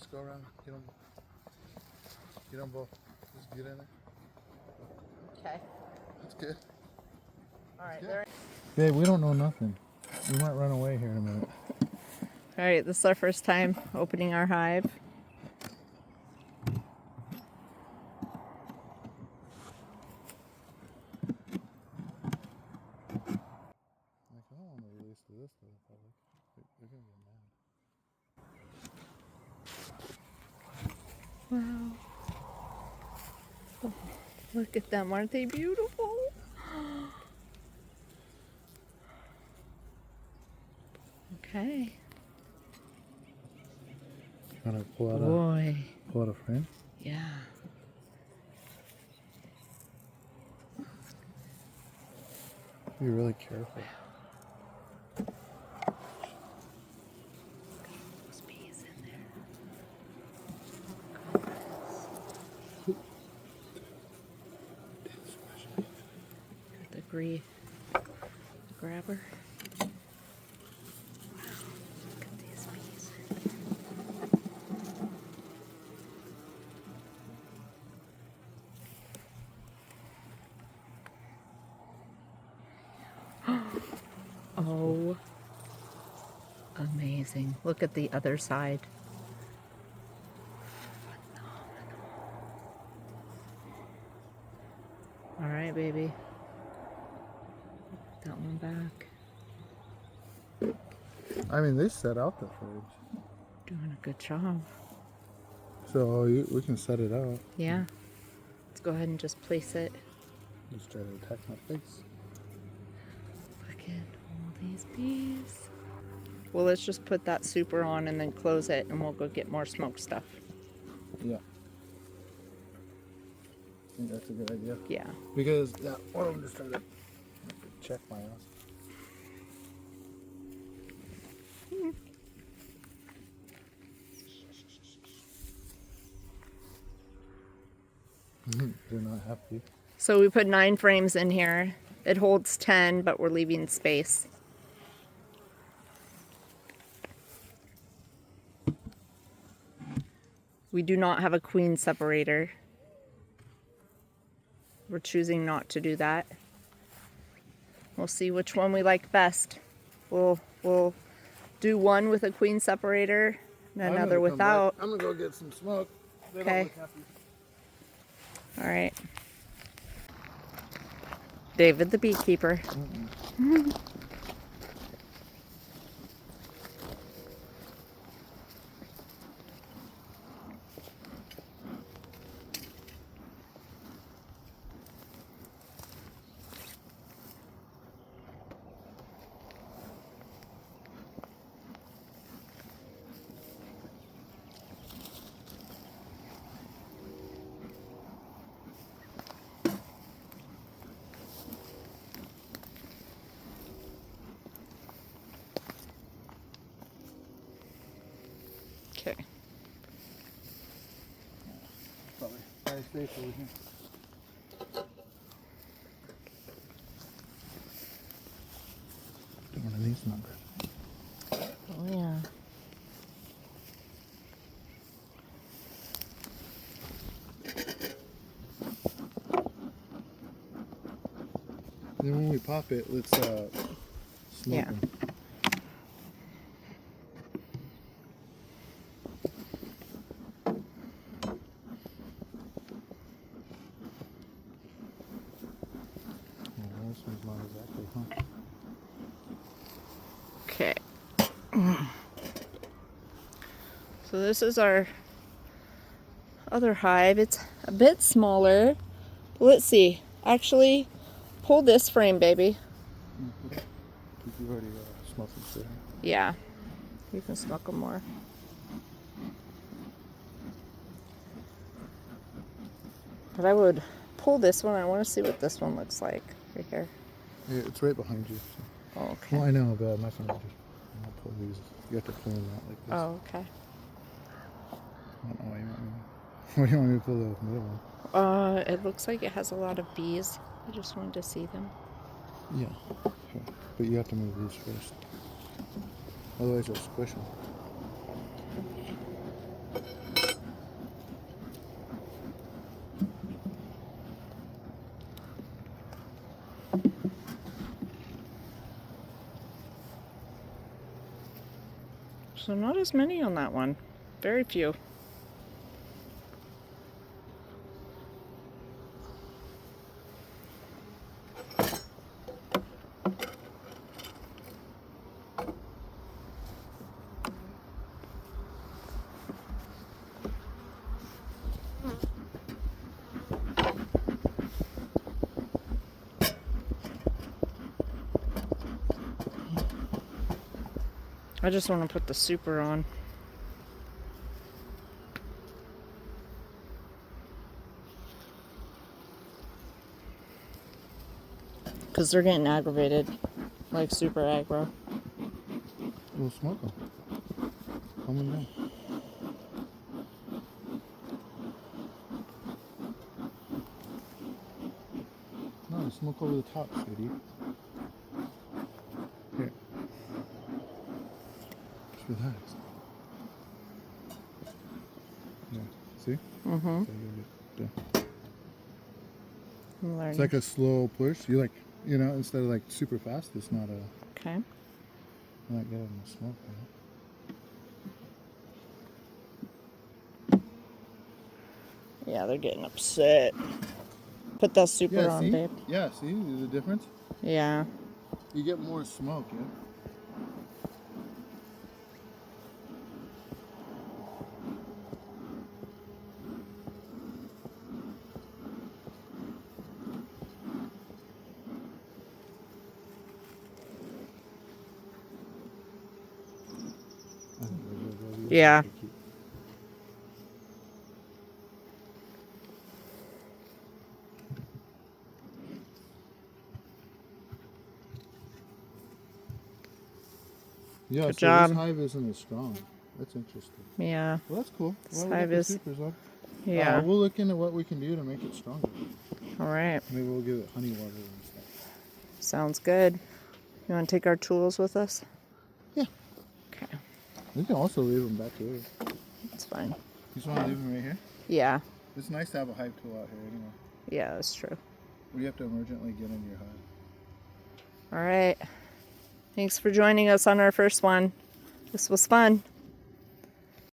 Just go around. Get them both. Just get in there. Okay. That's good. All right. Babe, we don't know nothing. We might run away here in a minute. All right. This is our first time opening our hive. Like, I don't want to release this to the public. They're going to get mad. Wow. Oh, look at them. Aren't they beautiful? Okay. You want to pull out a frame? Yeah. Be really careful. Those bees in there. Got the grabber. Wow. Look at these bees. Oh, amazing. Look at the other side. Phenomenal. All right, baby. Put that one back. I mean, they set out the fridge. Doing a good job. So we can set it out. Yeah. Let's go ahead and just place it. Just try to attack my face. Look at all these bees. Well, let's just put that super on and then close it, and we'll go get more smoked stuff. Yeah. I think that's a good idea. Yeah. Because one of them just tried to check my ass. They're not happy. So we put 9 frames in here. It holds 10, but we're leaving space. We do not have a queen separator. We're choosing not to do that. We'll see which one we like best. We'll do one with a queen separator and another without. I'm gonna go get some smoke. They Okay. don't look happy. All right. David the beekeeper. Okay. Probably very safe over here. One of these numbers. Oh yeah. Then when we pop it, let's smoke Yeah. them. This one's not exactly, huh? Okay. So this is our other hive. It's a bit smaller. Let's see. Actually, pull this frame, baby. You've already smoked them straight. Yeah. You can smoke them more. But I would pull this one. I want to see what this one looks like. Right here. Yeah, it's right behind you. So. Oh, okay. Well, I know, but my friend just pull these. You have to pull them out like this. Oh, okay. I don't know why you want me. Why do you want me to pull the middle one? It looks like it has a lot of bees. I just wanted to see them. Yeah, sure. But you have to move these first. Otherwise, they'll squish them. Okay. So not as many on that one. Very few. I just want to put the super on. Because they're getting aggravated. Like super aggro. We'll smoke them. Coming down. No, smoke over the top, sweetie. Here. Just relax. Yeah. See? Mm-hmm. Yeah. I'm learning. It's like a slow push. You like, you know, instead of like super fast, it's not a. Okay. Not getting the smoke. Yeah, they're getting upset. Put that super Yeah, on, see? babe. Yeah, see the difference? Yeah. You get more smoke, yeah? Yeah. Yeah, Good so job. this hive isn't as strong. That's interesting. Yeah. Well, that's cool. This Well, we hive got the is- supers on. Yeah. We'll look into what we can do to make it stronger. All right. Maybe we'll give it honey water and stuff. Sounds good. You want to take our tools with us? Yeah. Okay. We can also leave them back here. That's fine. You just want to leave them right here? Yeah. It's nice to have a hive tool out here anyway. Yeah, that's true. We have to emergently get into your hive. All right. Thanks for joining us on our first one. This was fun.